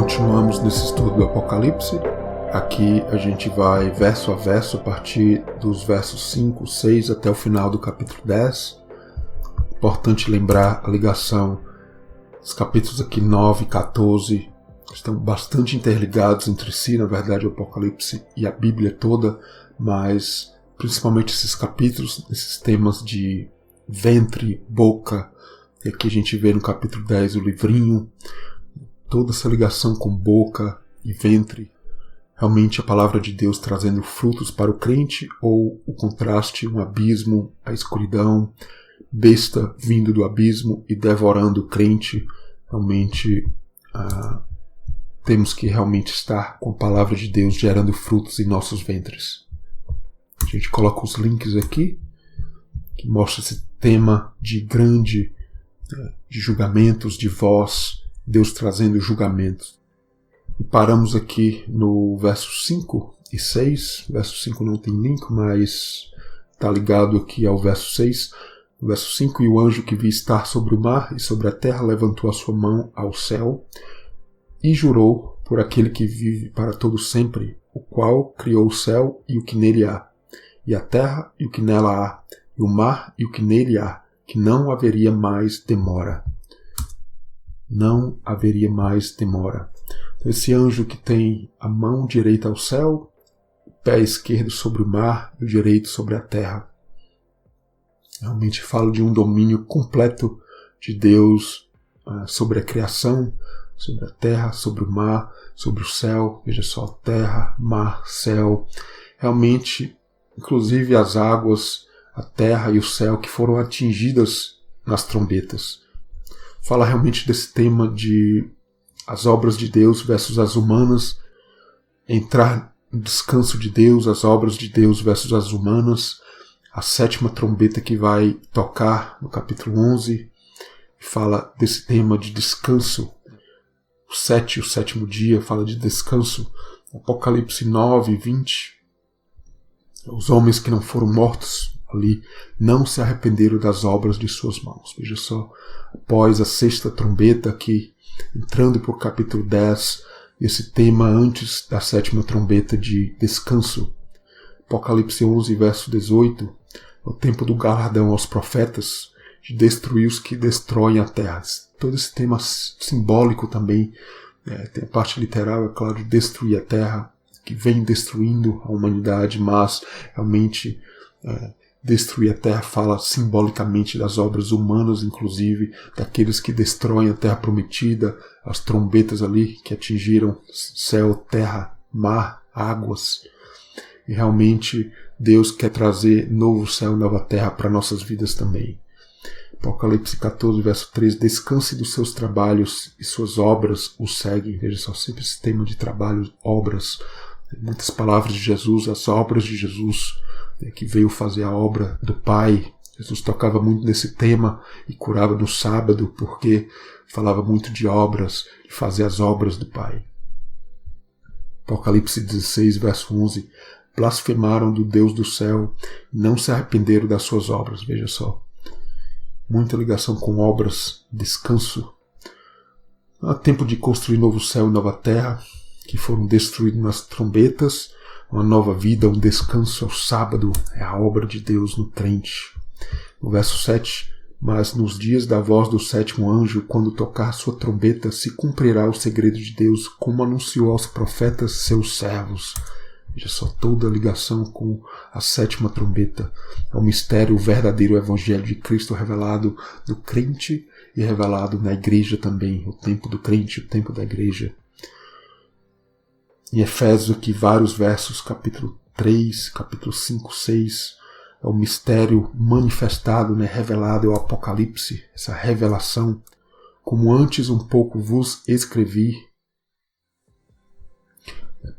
Continuamos nesse estudo do Apocalipse. Aqui a gente vai verso a verso a partir dos versos 5, 6 até o final do capítulo 10. Importante lembrar a ligação. Os capítulos aqui 9 e 14 estão bastante interligados entre si, na verdade o Apocalipse e a Bíblia toda, mas principalmente esses capítulos, esses temas de ventre, boca, e aqui a gente vê no capítulo 10 o livrinho, toda essa ligação com boca e ventre, realmente a palavra de Deus trazendo frutos para o crente, ou o contraste, um abismo, a escuridão, besta vindo do abismo e devorando o crente. Realmente temos que realmente estar com a palavra de Deus gerando frutos em nossos ventres. A gente coloca os links aqui, que mostra esse tema de julgamentos, de voz, Deus trazendo julgamentos. E paramos aqui no verso 5 e 6. Verso 5 não tem link, mas está ligado aqui ao verso 6. No verso 5, e o anjo que vi estar sobre o mar e sobre a terra levantou a sua mão ao céu e jurou por aquele que vive para todo sempre, o qual criou o céu e o que nele há, e a terra e o que nela há, e o mar e o que nele há, que não haveria mais demora. Não haveria mais demora. Então, esse anjo que tem a mão direita ao céu, o pé esquerdo sobre o mar e o direito sobre a terra. Realmente fala de um domínio completo de Deus sobre a criação, sobre a terra, sobre o mar, sobre o céu. Veja só, terra, mar, céu. Realmente, inclusive as águas, a terra e o céu que foram atingidas nas trombetas. Fala realmente desse tema de as obras de Deus versus as humanas, entrar no descanso de Deus, as obras de Deus versus as humanas. A sétima trombeta que vai tocar no capítulo 11 fala desse tema de descanso. O sétimo dia fala de descanso. Apocalipse 9, 20. Os homens que não foram mortos ali não se arrependeram das obras de suas mãos. Veja só, após a sexta trombeta aqui, entrando para o capítulo 10, esse tema antes da sétima trombeta de descanso. Apocalipse 11, verso 18, é o tempo do galardão aos profetas, de destruir os que destroem a terra. Todo esse tema simbólico também, tem a parte literal, é claro, de destruir a terra, que vem destruindo a humanidade, mas realmente destruir a terra fala simbolicamente das obras humanas, inclusive daqueles que destroem a terra prometida, as trombetas ali que atingiram céu, terra, mar, águas. E realmente Deus quer trazer novo céu e nova terra para nossas vidas também. Apocalipse 14, verso 3, descanse dos seus trabalhos e suas obras o seguem. Veja só, sempre esse tema de trabalho, obras, muitas palavras de Jesus, as obras de Jesus, que veio fazer a obra do Pai. Jesus tocava muito nesse tema e curava no sábado, porque falava muito de obras, de fazer as obras do Pai. Apocalipse 16, verso 11, blasfemaram do Deus do céu e não se arrependeram das suas obras. Veja só, muita ligação com obras, descanso. Há tempo de construir novo céu e nova terra, que foram destruídos nas trombetas, uma nova vida, um descanso ao sábado, é a obra de Deus no crente. No verso 7, mas nos dias da voz do sétimo anjo, quando tocar sua trombeta, se cumprirá o segredo de Deus, como anunciou aos profetas seus servos. Veja só, toda a ligação com a sétima trombeta. É o mistério, o verdadeiro evangelho de Cristo revelado no crente e revelado na igreja também. O tempo do crente, o tempo da igreja. Em Efésios aqui vários versos, capítulo 3, capítulo 5, 6, é o mistério manifestado, revelado, é o Apocalipse, essa revelação. Como antes um pouco vos escrevi,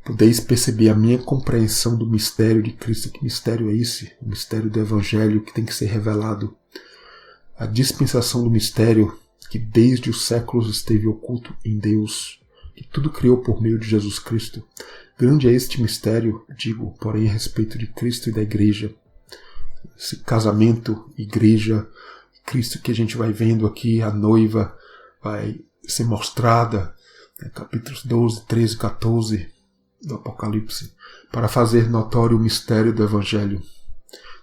podeis perceber a minha compreensão do mistério de Cristo. Que mistério é esse? O mistério do Evangelho que tem que ser revelado. A dispensação do mistério que desde os séculos esteve oculto em Deus, que tudo criou por meio de Jesus Cristo. Grande é este mistério, digo, porém, a respeito de Cristo e da igreja. Esse casamento, igreja, Cristo que a gente vai vendo aqui, a noiva vai ser mostrada, capítulos 12, 13, 14 do Apocalipse, para fazer notório o mistério do Evangelho.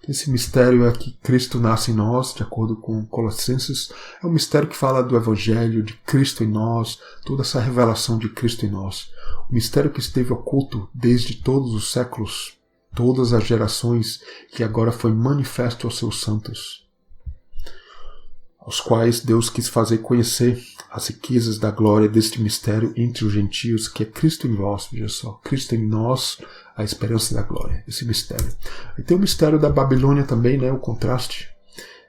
Esse mistério é que Cristo nasce em nós, de acordo com Colossenses. É um mistério que fala do Evangelho, de Cristo em nós, toda essa revelação de Cristo em nós. O mistério que esteve oculto desde todos os séculos, todas as gerações, que agora foi manifesto aos seus santos, aos quais Deus quis fazer conhecer as riquezas da glória deste mistério entre os gentios, que é Cristo em vós, veja só, Cristo em nós, a esperança da glória, esse mistério. E tem o mistério da Babilônia também, né, o contraste,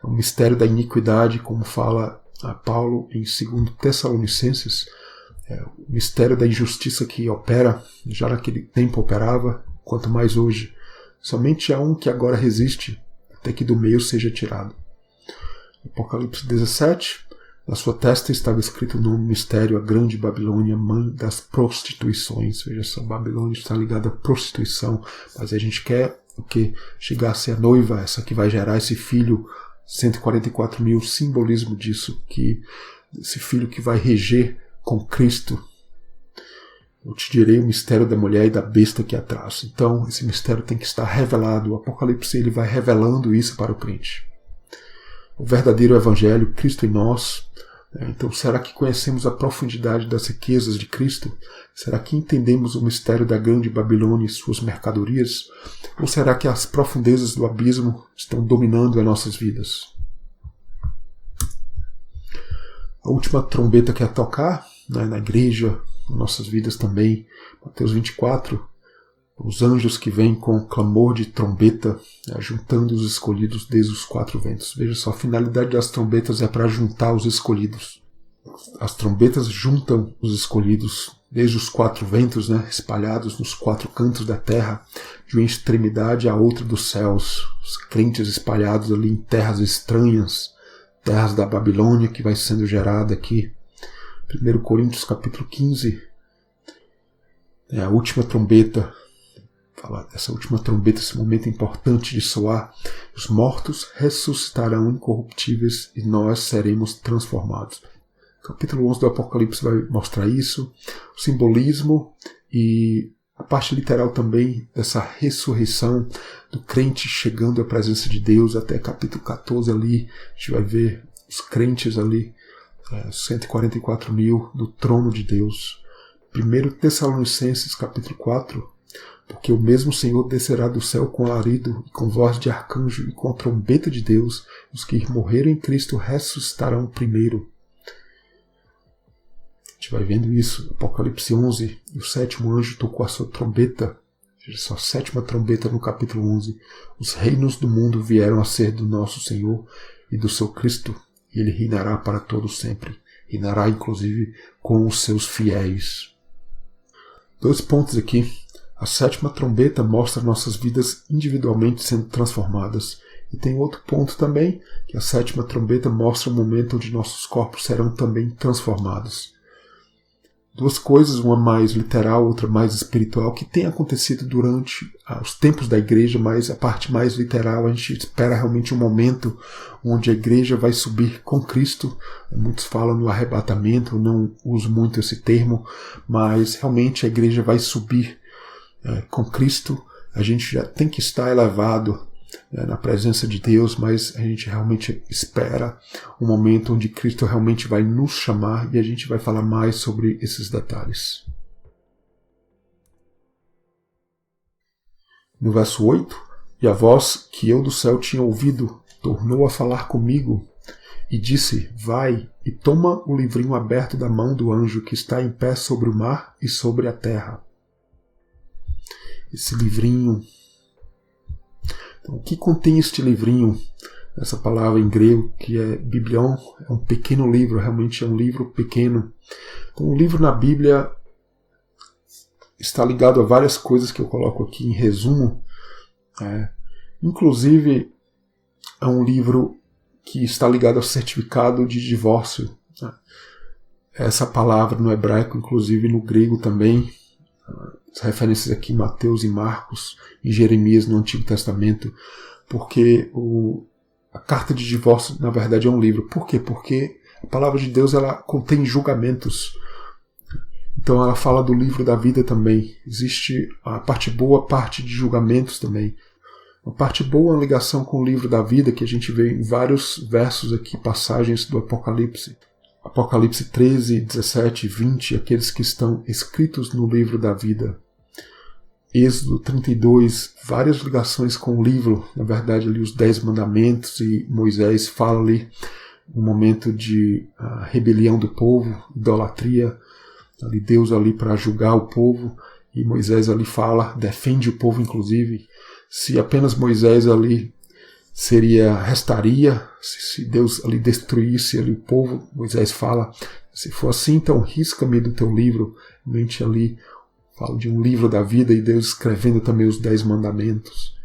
é o mistério da iniquidade, como fala Paulo em 2 Tessalonicenses, o mistério da injustiça que opera, já naquele tempo operava, quanto mais hoje. Somente há um que agora resiste, até que do meio seja tirado. Apocalipse 17, na sua testa estava escrito o nome mistério, a grande Babilônia, mãe das prostituições. Veja só, Babilônia está ligada à prostituição, mas a gente quer o que? Chegar a ser a noiva, essa que vai gerar esse filho, 144 mil, simbolismo disso, que esse filho que vai reger com Cristo. Eu te direi o mistério da mulher e da besta que atrás. Então, esse mistério tem que estar revelado. O Apocalipse ele vai revelando isso para o crente. O verdadeiro Evangelho, Cristo em nós. Então, será que conhecemos a profundidade das riquezas de Cristo? Será que entendemos o mistério da grande Babilônia e suas mercadorias? Ou será que as profundezas do abismo estão dominando as nossas vidas? A última trombeta que é tocar, né, na igreja, em nossas vidas também, Mateus 24, os anjos que vêm com clamor de trombeta, juntando os escolhidos desde os 4 ventos. Veja só, a finalidade das trombetas é para juntar os escolhidos. As trombetas juntam os escolhidos desde os 4 ventos, né, espalhados nos 4 cantos da terra, de uma extremidade à outra dos céus. Os crentes espalhados ali em terras estranhas, terras da Babilônia, que vai sendo gerada aqui. 1 Coríntios capítulo 15, é a última trombeta. Fala dessa última trombeta, esse momento importante de soar. Os mortos ressuscitarão incorruptíveis e nós seremos transformados. Capítulo 11 do Apocalipse vai mostrar isso, o simbolismo e a parte literal também dessa ressurreição do crente chegando à presença de Deus. Até capítulo 14 ali, a gente vai ver os crentes ali, 144 mil do trono de Deus. 1 Tessalonicenses capítulo 4, porque o mesmo Senhor descerá do céu com alarido, e com voz de arcanjo, e com a trombeta de Deus. Os que morreram em Cristo ressuscitarão primeiro. A gente vai vendo isso. Apocalipse 11, e o 7º anjo tocou a sua trombeta. Veja só, a 7ª trombeta no capítulo 11. Os reinos do mundo vieram a ser do nosso Senhor e do seu Cristo, e ele reinará para todo sempre. Reinará inclusive com os seus fiéis. 2 pontos aqui. A 7ª trombeta mostra nossas vidas individualmente sendo transformadas. E tem outro ponto também, que a 7ª trombeta mostra o momento onde nossos corpos serão também transformados. 2 coisas, uma mais literal, outra mais espiritual, que tem acontecido durante os tempos da igreja, mas a parte mais literal, a gente espera realmente um momento onde a igreja vai subir com Cristo. Muitos falam no arrebatamento, eu não uso muito esse termo, mas realmente a igreja vai subir com Cristo. A gente já tem que estar elevado na presença de Deus, mas a gente realmente espera um momento onde Cristo realmente vai nos chamar, e a gente vai falar mais sobre esses detalhes. No verso 8, e a voz que eu do céu tinha ouvido tornou a falar comigo e disse: vai e toma o livrinho aberto da mão do anjo que está em pé sobre o mar e sobre a terra. Esse livrinho. Então, o que contém este livrinho? Essa palavra em grego, que é biblion, é um pequeno livro, realmente é um livro pequeno. Então, o livro na Bíblia está ligado a várias coisas que eu coloco aqui em resumo. Inclusive, é um livro que está ligado ao certificado de divórcio. Essa palavra no hebraico, inclusive no grego também, as referências aqui em Mateus e Marcos e Jeremias no Antigo Testamento, porque a carta de divórcio, na verdade, é um livro. Por quê? Porque a palavra de Deus ela contém julgamentos. Então ela fala do livro da vida também. Existe a parte boa, a parte de julgamentos também. A parte boa é uma ligação com o livro da vida, que a gente vê em vários versos aqui, passagens do Apocalipse. Apocalipse 13, 17 e 20, aqueles que estão escritos no livro da vida. Êxodo 32, várias ligações com o livro, na verdade ali os 10 mandamentos, e Moisés fala ali um momento de rebelião do povo, idolatria, ali Deus ali para julgar o povo, e Moisés ali fala, defende o povo inclusive. Se apenas Moisés ali restaria, se Deus ali destruísse ali o povo, Moisés fala, se for assim, então risca-me do teu livro. Mente ali, fala de um livro da vida e Deus escrevendo também os 10 mandamentos.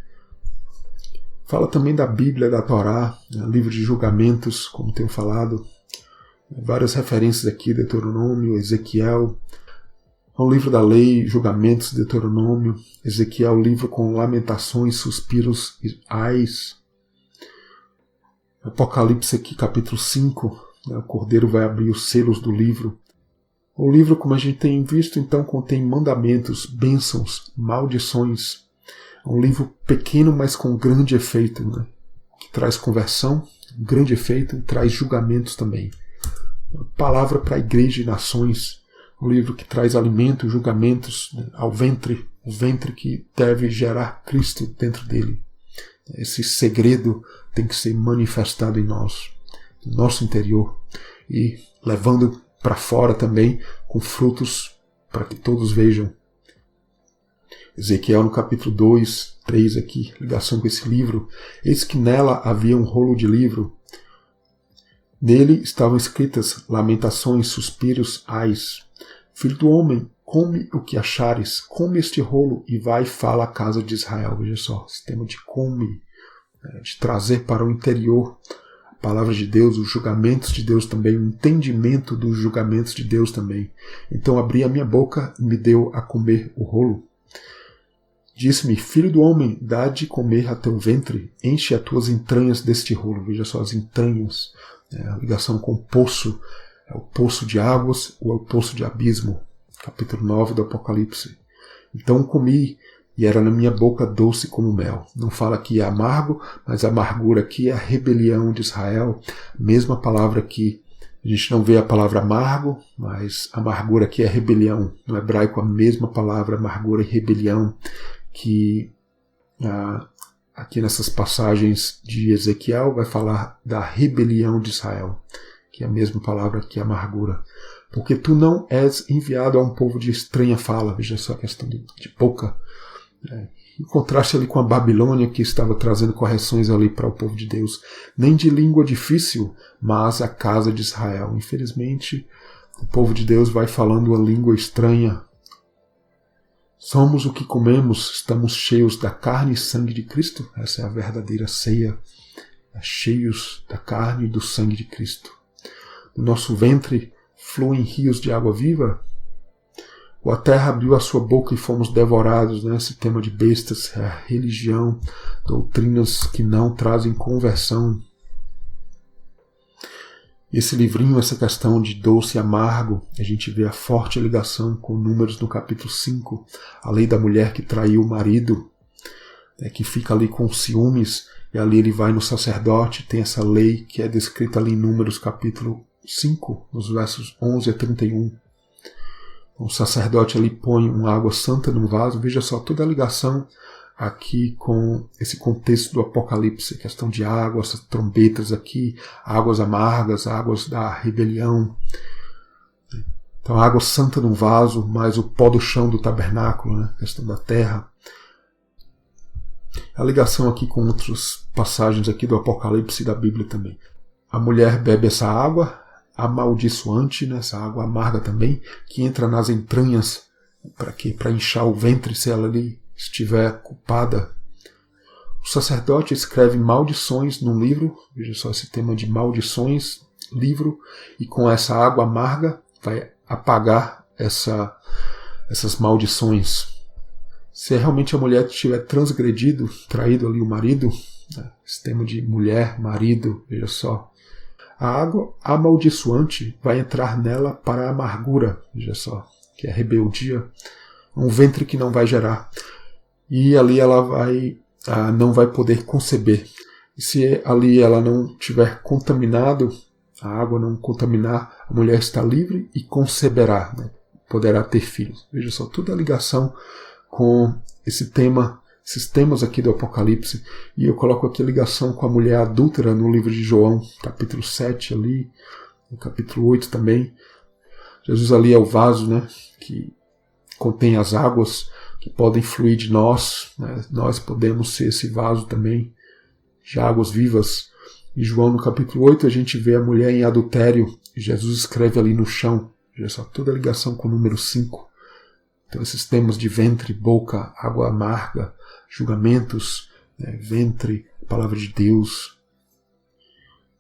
Fala também da Bíblia, da Torá, livro de julgamentos, como tenho falado. Várias referências aqui, Deuteronômio, Ezequiel. O livro da lei, julgamentos, Deuteronômio, Ezequiel, livro com lamentações, suspiros e ais. Apocalipse aqui, capítulo 5, o Cordeiro vai abrir os selos do livro. O livro, como a gente tem visto, então, contém mandamentos, bênçãos, maldições. É um livro pequeno, mas com grande efeito, né? Que traz conversão, grande efeito, e traz julgamentos também. Uma palavra para a igreja e nações. Um livro que traz alimento, julgamentos, né, ao ventre, o ventre que deve gerar Cristo dentro dele. Esse segredo tem que ser manifestado em nós, no nosso interior, e levando para fora também com frutos para que todos vejam. Ezequiel no capítulo 2, 3 aqui, ligação com esse livro. Eis que nela havia um rolo de livro. Nele estavam escritas lamentações, suspiros, ais. Filho do homem, come o que achares, come este rolo e vai e fala à casa de Israel. Veja só, esse tema de come, de trazer para o interior a palavra de Deus, os julgamentos de Deus também, o entendimento dos julgamentos de Deus também. Então abri a minha boca e me deu a comer o rolo. Disse-me, filho do homem, dá de comer a teu ventre, enche as tuas entranhas deste rolo. Veja só, as entranhas, a ligação com o poço, é o poço de águas ou é o poço de abismo. Capítulo 9 do Apocalipse. Então comi, e era na minha boca doce como mel. Não fala que é amargo, mas a amargura aqui é a rebelião de Israel. Mesma palavra aqui. A gente não vê a palavra amargo, mas amargura aqui é rebelião. No hebraico a mesma palavra, amargura e rebelião, que aqui nessas passagens de Ezequiel vai falar da rebelião de Israel, que é a mesma palavra que amargura. Porque tu não és enviado a um povo de estranha fala. Veja só a questão de boca. Em contraste ali com a Babilônia, que estava trazendo correções ali para o povo de Deus. Nem de língua difícil, mas a casa de Israel. Infelizmente, o povo de Deus vai falando uma língua estranha. Somos o que comemos, estamos cheios da carne e sangue de Cristo. Essa é a verdadeira ceia. Cheios da carne e do sangue de Cristo. Do nosso ventre fluem rios de água viva. Ou a terra abriu a sua boca e fomos devorados. Né? Esse tema de bestas, a religião, doutrinas que não trazem conversão. Esse livrinho, essa questão de doce e amargo, a gente vê a forte ligação com Números no capítulo 5, a lei da mulher que traiu o marido, que fica ali com ciúmes, e ali ele vai no sacerdote, tem essa lei que é descrita ali em Números capítulo 5, nos versos 11 a 31. O sacerdote ali põe uma água santa num vaso. Veja só toda a ligação aqui com esse contexto do Apocalipse, questão de água, essas trombetas aqui, águas amargas, águas da rebelião. Então a água santa num vaso, mais o pó do chão do tabernáculo, né? Questão da terra. A ligação aqui com outras passagens aqui do Apocalipse e da Bíblia também. A mulher bebe essa água amaldiçoante, né? Essa água amarga também, que entra nas entranhas. Para quê? Para inchar o ventre, se ela ali estiver culpada. O sacerdote escreve maldições num livro. Veja só esse tema de maldições, livro, e com essa água amarga vai apagar essas maldições. Se realmente a mulher tiver transgredido, traído ali o marido, né? Esse tema de mulher, marido, veja só. A água amaldiçoante vai entrar nela para a amargura, veja só. que é rebeldia, um ventre que não vai gerar. E ali ela não vai poder conceber. E se ali ela não tiver contaminado, a água não contaminar, a mulher está livre e conceberá, né? Poderá ter filhos. Veja só, toda a ligação com esses temas aqui do Apocalipse. E eu coloco aqui a ligação com a mulher adúltera no livro de João, capítulo 7 ali, no capítulo 8 também. Jesus ali é o vaso, né, que contém as águas que podem fluir de nós, né? Nós podemos ser esse vaso também, de águas vivas. Em João, no capítulo 8, a gente vê a mulher em adultério, e Jesus escreve ali no chão. Veja só, toda a ligação com o número 5. Então, esses temas de ventre, boca, água amarga, julgamentos, né, ventre, palavra de Deus,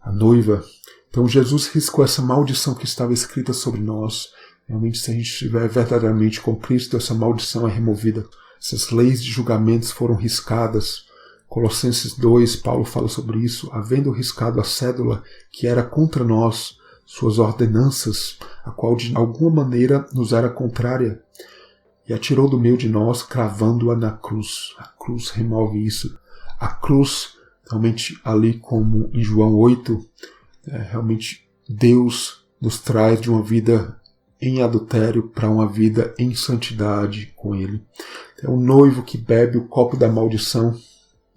a noiva. Então, Jesus riscou essa maldição que estava escrita sobre nós. Realmente, se a gente estiver verdadeiramente com Cristo, essa maldição é removida. Essas leis de julgamentos foram riscadas. Colossenses 2, Paulo fala sobre isso. Havendo riscado a cédula que era contra nós, suas ordenanças, a qual de alguma maneira nos era contrária, e a tirou do meio de nós, cravando-a na cruz. A cruz remove isso. A cruz, realmente ali como em João 8, realmente Deus nos traz de uma vida em adultério para uma vida em santidade com Ele. É o noivo que bebe o copo da maldição,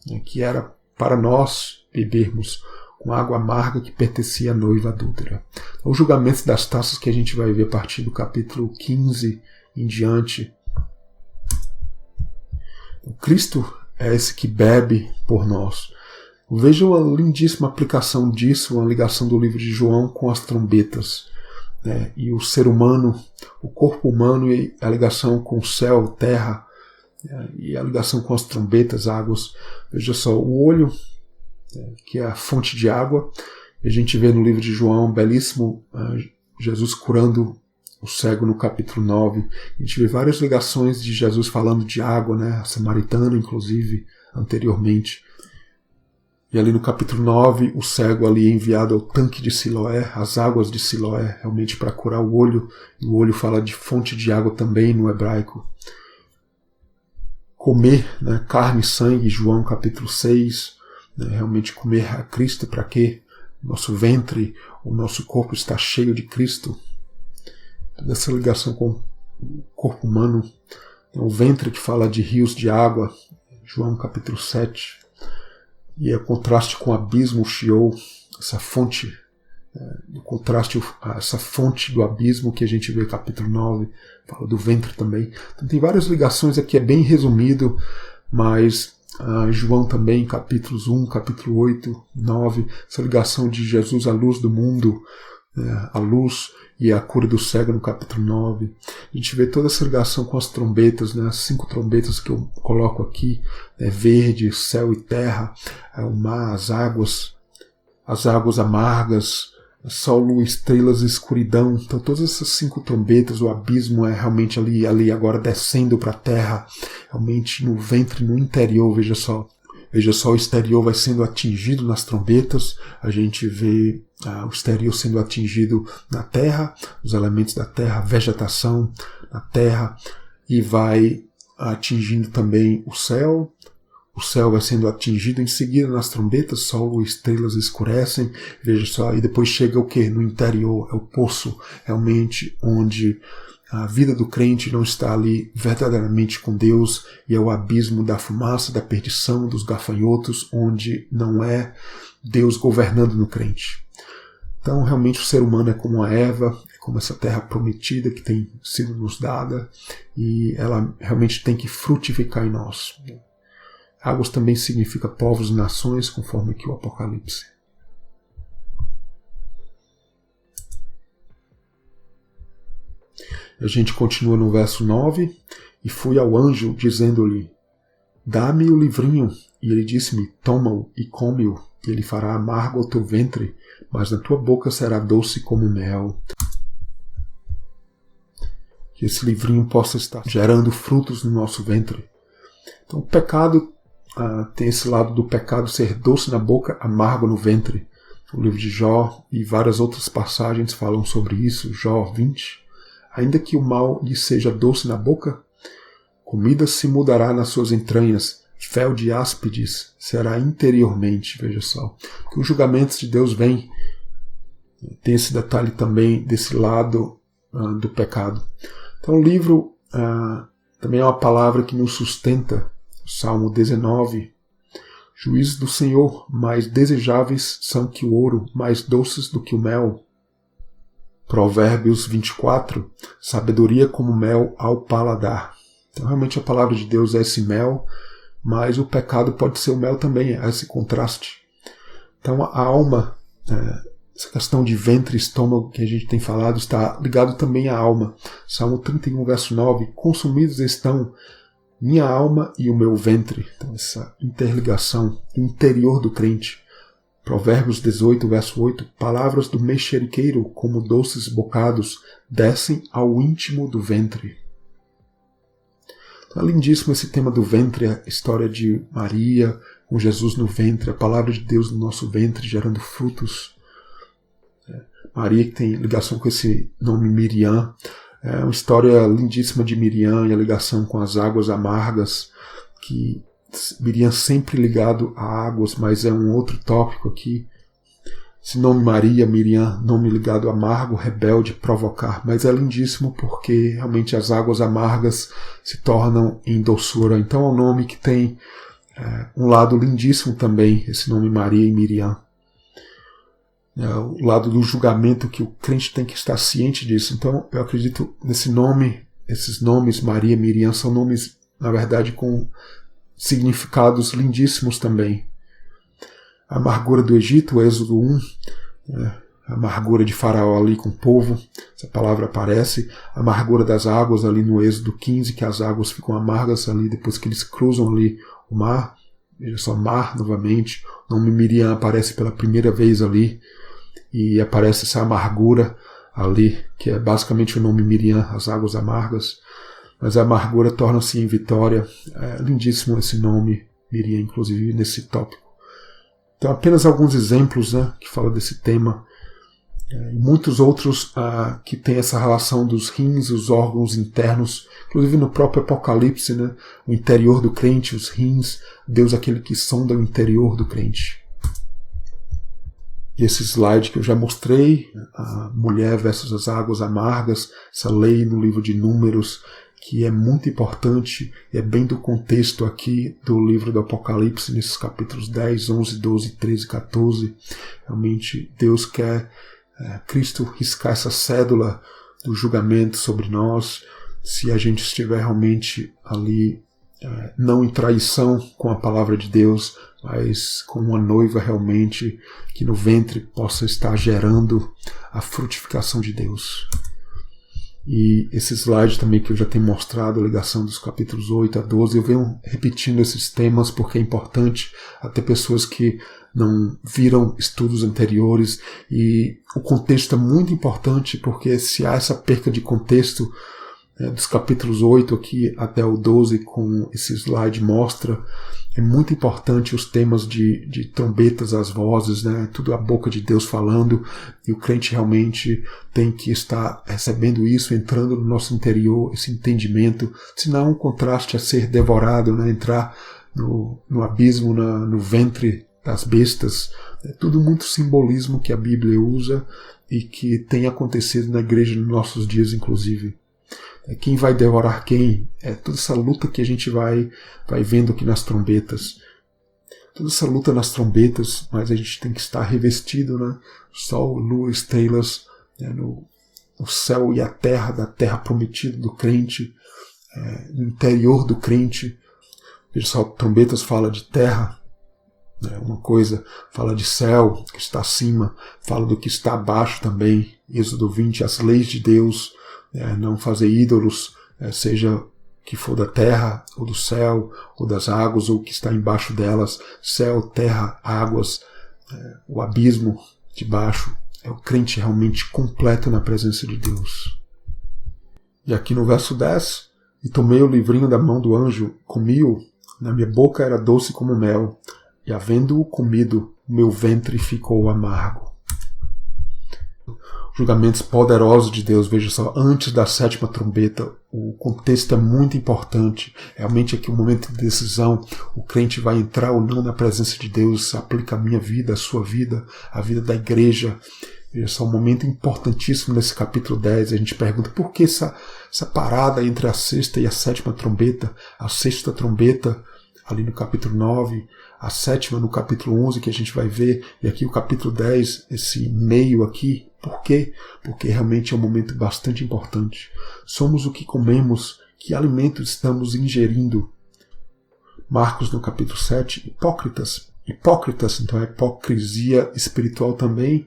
né, que era para nós bebermos com água amarga que pertencia à noiva adúltera. Então, os julgamentos das taças que a gente vai ver a partir do capítulo 15 em diante. O Cristo é esse que bebe por nós. Veja uma lindíssima aplicação disso, uma ligação do livro de João com as trombetas, né? E o ser humano, o corpo humano e a ligação com o céu, terra, né? E a ligação com as trombetas, águas. Veja só, o olho, né? Que é a fonte de água. A gente vê no livro de João, belíssimo, Jesus curando o cego no capítulo 9. A gente vê várias ligações de Jesus falando de água, né? A samaritana, inclusive, anteriormente. E ali no capítulo 9, o cego ali é enviado ao tanque de Siloé, as águas de Siloé, realmente para curar o olho. E o olho fala de fonte de água também no hebraico. Comer, né, carne e sangue, João capítulo 6. Né, realmente comer a Cristo, para quê? Nosso ventre, o nosso corpo está cheio de Cristo. Dessa ligação com o corpo humano. O ventre que fala de rios de água, João capítulo 7. E é o contraste com o abismo, o Sheol, essa fonte, o contraste, essa fonte do abismo que a gente vê no capítulo 9, fala do ventre também. Então tem várias ligações aqui, é bem resumido, mas João também, capítulos 1, capítulo 8, 9, essa ligação de Jesus, a luz do mundo, a luz e a cura do cego no capítulo 9. A gente vê toda essa ligação com as trombetas, né? As 5 trombetas que eu coloco aqui, verde, céu e terra, o mar, as águas amargas, sol, lua, estrelas e escuridão. Então todas essas 5 trombetas, o abismo é realmente ali agora descendo para a terra, realmente no ventre, no interior. Veja só, o exterior vai sendo atingido nas trombetas, a gente vê o exterior sendo atingido na terra, os elementos da terra, a vegetação na terra, e vai atingindo também o céu vai sendo atingido em seguida nas trombetas, sol e estrelas escurecem, veja só, e depois chega o que? No interior, é o poço, realmente onde a vida do crente não está ali verdadeiramente com Deus, e é o abismo da fumaça, da perdição, dos gafanhotos, onde não é Deus governando no crente. Então, realmente, o ser humano é como a Eva, é como essa terra prometida que tem sido nos dada, e ela realmente tem que frutificar em nós. Águas também significa povos e nações, conforme aqui o Apocalipse. A gente continua no verso 9. E fui ao anjo, dizendo-lhe: dá-me o livrinho. E ele disse-me: toma-o e come-o, e ele fará amargo ao teu ventre, mas na tua boca será doce como mel. Que esse livrinho possa estar gerando frutos no nosso ventre. Então o pecado tem esse lado do pecado ser doce na boca, amargo no ventre. O livro de Jó e várias outras passagens falam sobre isso. Jó 20. ainda que o mal lhe seja doce na boca, comida se mudará nas suas entranhas, fel de áspides será interiormente. Veja só, que os julgamentos de Deus vêm. Tem esse detalhe também desse lado do pecado. Então o livro também é uma palavra que nos sustenta. Salmo 19. Juízos do Senhor, mais desejáveis são que o ouro, mais doces do que o mel. Provérbios 24. Sabedoria como mel ao paladar. Então realmente a palavra de Deus é esse mel, mas o pecado pode ser o mel também, é esse contraste. Então a alma, essa questão de ventre e estômago que a gente tem falado, está ligado também à alma. Salmo 31, verso 9. Consumidos estão minha alma e o meu ventre. Então essa interligação do interior do crente. Provérbios 18, verso 8. Palavras do mexeriqueiro, como doces bocados, descem ao íntimo do ventre. Então é lindíssimo esse tema do ventre, a história de Maria com Jesus no ventre, a palavra de Deus no nosso ventre, gerando frutos. Maria, que tem ligação com esse nome Miriam, é uma história lindíssima de Miriam e a ligação com as águas amargas, que Miriam sempre ligado a águas, mas é um outro tópico aqui. Esse nome Maria, Miriam, nome ligado a amargo, rebelde, provocar, mas é lindíssimo porque realmente as águas amargas se tornam em doçura. Então é um nome que tem um lado lindíssimo também, esse nome Maria e Miriam. O lado do julgamento, que o crente tem que estar ciente disso. Então eu acredito nesse nome, esses nomes Maria e Miriam são nomes, na verdade, com significados lindíssimos também. A amargura do Egito, Êxodo 1, a amargura de Faraó ali com o povo, essa palavra aparece. A amargura das águas ali no Êxodo 15, que as águas ficam amargas ali depois que eles cruzam ali o mar. Veja só, mar novamente. O nome Miriam aparece pela primeira vez ali. E aparece essa amargura ali, que é basicamente o nome Miriam, as águas amargas. Mas a amargura torna-se em vitória. É lindíssimo esse nome Miriam, inclusive, nesse tópico. Então, apenas alguns exemplos que falam desse tema. Muitos outros que têm essa relação dos rins, os órgãos internos, inclusive no próprio Apocalipse, o interior do crente, os rins, Deus é aquele que sonda o interior do crente. E esse slide que eu já mostrei, a mulher versus as águas amargas, essa lei no livro de Números, que é muito importante, é bem do contexto aqui do livro do Apocalipse, nesses capítulos 10, 11, 12, 13, 14. Realmente Deus quer, Cristo riscar essa cédula do julgamento sobre nós, se a gente estiver realmente ali, não em traição com a palavra de Deus, mas com uma noiva realmente que no ventre possa estar gerando a frutificação de Deus. E esse slide também que eu já tenho mostrado, a ligação dos capítulos 8 a 12, eu venho repetindo esses temas porque é importante, até pessoas que não viram estudos anteriores, e o contexto é muito importante porque se há essa perca de contexto, dos capítulos 8 aqui até o 12, como esse slide mostra, é muito importante os temas de trombetas, as vozes, tudo a boca de Deus falando, e o crente realmente tem que estar recebendo isso, entrando no nosso interior, esse entendimento, senão um contraste a ser devorado, entrar no abismo, no ventre das bestas. É tudo muito simbolismo que a Bíblia usa e que tem acontecido na igreja nos nossos dias, inclusive. Quem vai devorar quem? É toda essa luta que a gente vai vendo aqui nas trombetas. Toda essa luta nas trombetas, mas a gente tem que estar revestido, sol, lua, estrelas, no céu e a terra, da terra prometida do crente, no interior do crente. Veja só, trombetas fala de terra, uma coisa fala de céu, que está acima, fala do que está abaixo também. Êxodo 20, as leis de Deus, não fazer ídolos, seja que for da terra, ou do céu, ou das águas, ou o que está embaixo delas, céu, terra, águas, o abismo de baixo. É o crente realmente completo na presença de Deus. E aqui no verso 10, e tomei o livrinho da mão do anjo, comi-o, na minha boca era doce como mel, e havendo-o comido, meu ventre ficou amargo. julgamentos poderosos de Deus. Veja só, antes da 7ª trombeta, o contexto é muito importante. Realmente aqui um momento de decisão. O crente vai entrar ou não na presença de Deus. Isso aplica a minha vida, a sua vida, a vida da igreja. Veja só, um momento importantíssimo nesse capítulo 10. A gente pergunta por que essa parada entre a 6ª e a 7ª trombeta. A 6ª trombeta ali no capítulo 9, a 7ª no capítulo 11, que a gente vai ver, e aqui o capítulo 10, esse meio aqui. Por quê? Porque realmente é um momento bastante importante. Somos o que comemos, que alimento estamos ingerindo. Marcos no capítulo 7, hipócritas. Hipócritas, então é hipocrisia espiritual também,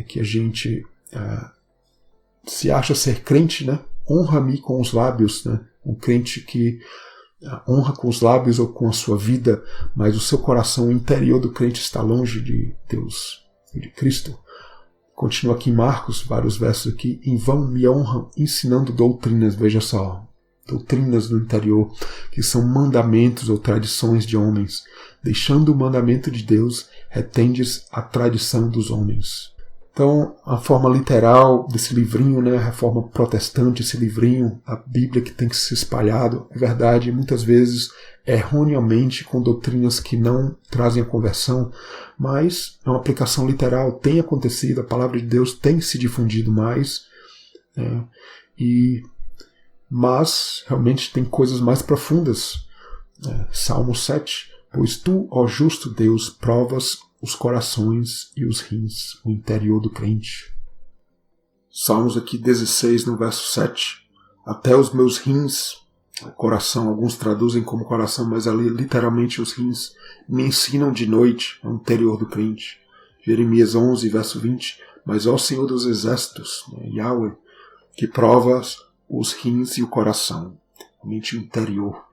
que a gente se acha ser crente, né? Honra-me com os lábios, né? Um crente que honra com os lábios ou com a sua vida, mas o seu coração, o interior do crente está longe de Deus e de Cristo. Continua aqui em Marcos, vários versos aqui. Em vão me honram ensinando doutrinas, veja só, doutrinas do interior, que são mandamentos ou tradições de homens. Deixando o mandamento de Deus, retendes a tradição dos homens. Então, a forma literal desse livrinho, né, a reforma protestante, esse livrinho, a Bíblia que tem que ser espalhado, é verdade, muitas vezes erroneamente com doutrinas que não trazem a conversão, mas é uma aplicação literal, tem acontecido, a palavra de Deus tem se difundido mais, mas realmente tem coisas mais profundas. Salmo 7, pois tu, ó justo Deus, provas os corações e os rins, o interior do crente. Salmos aqui 16, no verso 7. Até os meus rins, coração, alguns traduzem como coração, mas ali literalmente os rins, me ensinam de noite, o interior do crente. Jeremias 11, verso 20. Mas ó Senhor dos exércitos, Yahweh, que provas os rins e o coração, realmente o interior.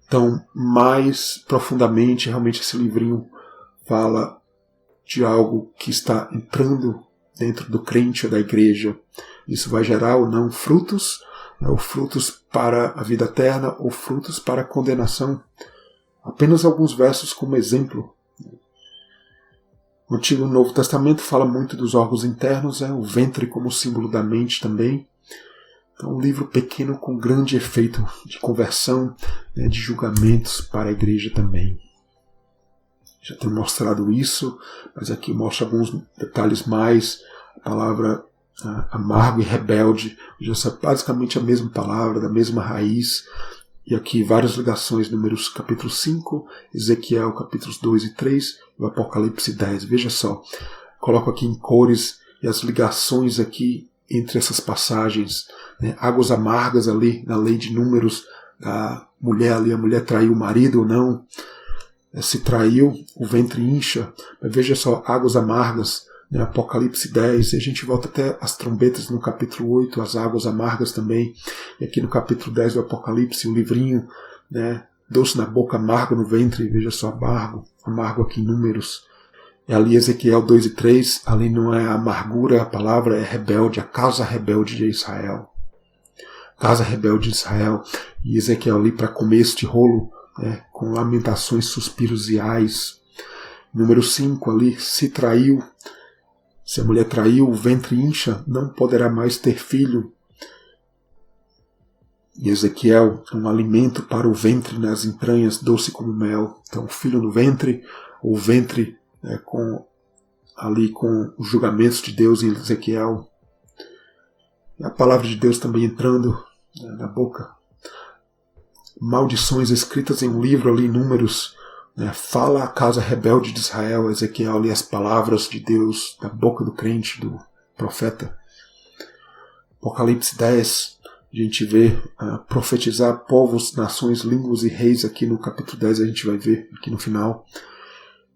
Então, mais profundamente, realmente esse livrinho fala de algo que está entrando dentro do crente ou da igreja. Isso vai gerar ou não frutos, ou frutos para a vida eterna, ou frutos para a condenação. Apenas alguns versos como exemplo. O Antigo e o Novo Testamento fala muito dos órgãos internos, o ventre como símbolo da mente também. Então, um livro pequeno com grande efeito de conversão, de julgamentos para a igreja também. Já tenho mostrado isso, mas aqui mostra alguns detalhes mais. A palavra amargo e rebelde, já é basicamente a mesma palavra, da mesma raiz. E aqui várias ligações, Números capítulo 5, Ezequiel capítulos 2 e 3, e o Apocalipse 10. Veja só, coloco aqui em cores e as ligações aqui entre essas passagens. Águas amargas ali na lei de Números, a mulher traiu o marido ou não. Se traiu, o ventre incha. Mas veja só, águas amargas, Apocalipse 10, e a gente volta até as trombetas no capítulo 8, as águas amargas também. E aqui no capítulo 10 do Apocalipse, o livrinho, doce na boca, amargo no ventre, veja só, amargo aqui em Números. E ali Ezequiel 2 e 3, ali não é amargura, a palavra é rebelde, a casa rebelde de Israel. Casa rebelde de Israel. E Ezequiel ali para comer este rolo, com lamentações, suspiros e ais. Número 5 ali, se a mulher traiu, o ventre incha, não poderá mais ter filho. E Ezequiel, um alimento para o ventre nas entranhas, doce como mel. Então, filho no ventre, o ventre com os julgamentos de Deus em Ezequiel. E a palavra de Deus também entrando na boca. Maldições escritas em um livro ali em Números, fala a casa rebelde de Israel, Ezequiel ali as palavras de Deus da boca do crente, do profeta. Apocalipse 10, a gente vê profetizar povos, nações, línguas e reis aqui no capítulo 10, a gente vai ver aqui no final.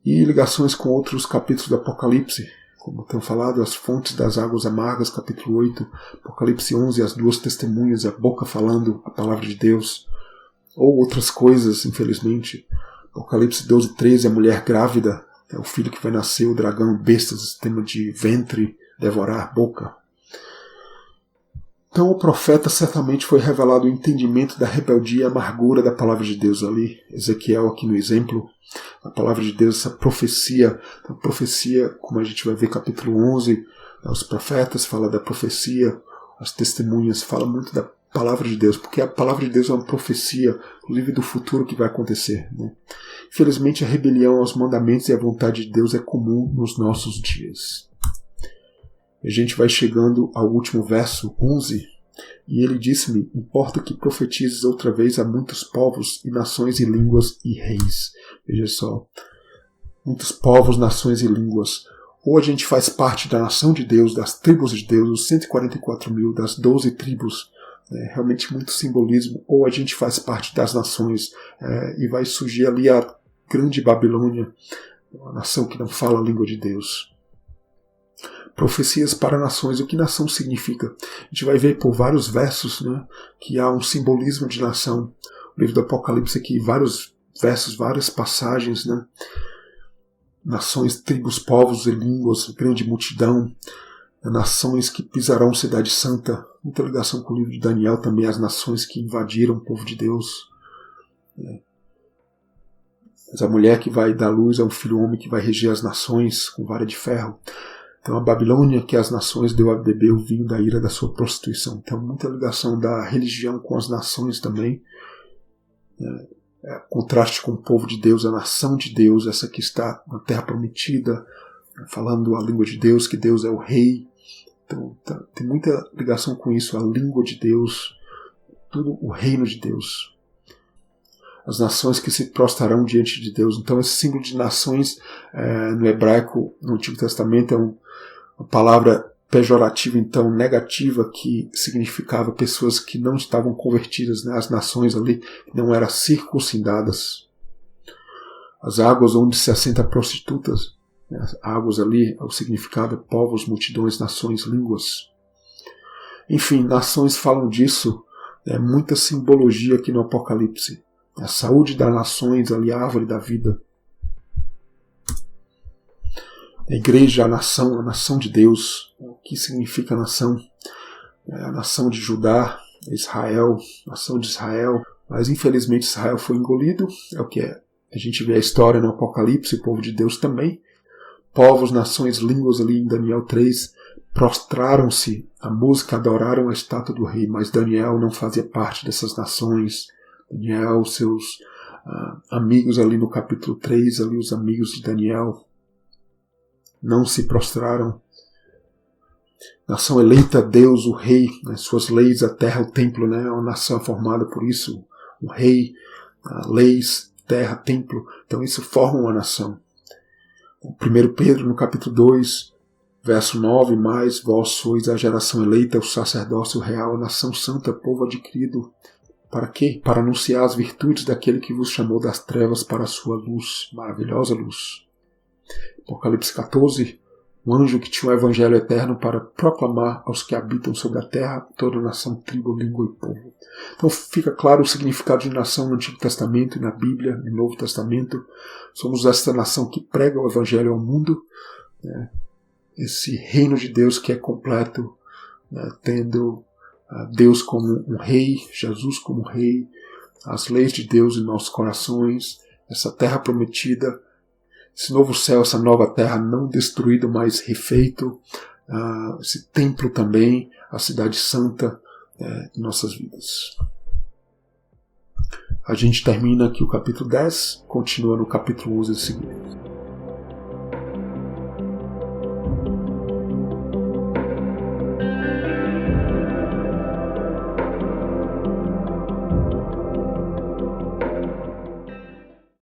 E ligações com outros capítulos do Apocalipse, como tenho falado, as fontes das águas amargas, capítulo 8, Apocalipse 11, as duas testemunhas, a boca falando a palavra de Deus. Ou outras coisas, infelizmente. Apocalipse 12, 13, a mulher grávida, o filho que vai nascer, o dragão, bestas, sistema de ventre, devorar, boca. Então o profeta certamente foi revelado o entendimento da rebeldia e amargura da palavra de Deus ali. Ezequiel aqui no exemplo, a palavra de Deus, essa profecia, como a gente vai ver capítulo 11, Os profetas falam da profecia, as testemunhas falam muito da palavra de Deus, porque a palavra de Deus é uma profecia, inclusive do futuro que vai acontecer. Né? Infelizmente, a rebelião aos mandamentos e à vontade de Deus é comum nos nossos dias. A gente vai chegando ao último verso, 11, e ele disse-me: importa que profetizes outra vez a muitos povos e nações e línguas e reis. Veja só, muitos povos, nações e línguas. Ou a gente faz parte da nação de Deus, das tribos de Deus, os 144 mil, das 12 tribos, realmente muito simbolismo, ou a gente faz parte das nações, e vai surgir ali a grande Babilônia, uma nação que não fala a língua de Deus. Profecias para nações. O que nação significa? A gente vai ver por vários versos, né, que há um simbolismo de nação. O livro do Apocalipse aqui, vários versos, várias passagens, né? Nações, tribos, povos e línguas, grande multidão, nações que pisarão cidade santa. Muita ligação com o livro de Daniel também, as nações que invadiram o povo de Deus. Mas a mulher que vai dar luz é um filho homem que vai reger as nações com vara de ferro. Então a Babilônia, que as nações deu a beber o vinho da ira da sua prostituição. Então muita ligação da religião com as nações também. Contraste com o povo de Deus, a nação de Deus, essa que está na terra prometida, falando a língua de Deus, que Deus é o rei. Então tem muita ligação com isso, a língua de Deus, tudo o reino de Deus. As nações que se prostrarão diante de Deus. Então esse símbolo de nações no hebraico, no Antigo Testamento, é uma palavra pejorativa, então negativa, que significava pessoas que não estavam convertidas, né? As nações ali que não eram circuncidadas. As águas onde se assentam prostitutas, né? As águas ali, o significado é povos, multidões, nações, línguas. Enfim, nações falam disso, muita simbologia aqui no Apocalipse. A saúde das nações, ali a árvore da vida. A igreja, a nação de Deus. O que significa a nação? A nação de Judá, Israel, a nação de Israel. Mas infelizmente Israel foi engolido. É o que é. A gente vê a história no Apocalipse, o povo de Deus também. Povos, nações, línguas ali em Daniel 3 prostraram-se à música, adoraram a estátua do rei. Mas Daniel não fazia parte dessas nações. Daniel, seus amigos ali no capítulo 3, ali os amigos de Daniel, não se prostraram. Nação eleita, Deus, o rei, né, suas leis, a terra, o templo, né, é uma nação formada por isso, o rei, leis, terra, templo, então isso forma uma nação. 1 Pedro, no capítulo 2, verso 9, mas vós sois a geração eleita, o sacerdócio real, a nação santa, povo adquirido. Para quê? Para anunciar as virtudes daquele que vos chamou das trevas para a sua luz, maravilhosa luz. Apocalipse 14, um anjo que tinha o evangelho eterno para proclamar aos que habitam sobre a terra, toda nação, tribo, língua e povo. Então fica claro o significado de nação no Antigo Testamento e na Bíblia, no Novo Testamento. Somos esta nação que prega o evangelho ao mundo, né? Esse reino de Deus que é completo, né? Tendo Deus como um rei, Jesus como rei, as leis de Deus em nossos corações, essa terra prometida, esse novo céu, essa nova terra não destruída, mas refeito, esse templo também, a cidade santa em nossas vidas. A gente termina aqui o capítulo 10, continua no capítulo 11 seguinte.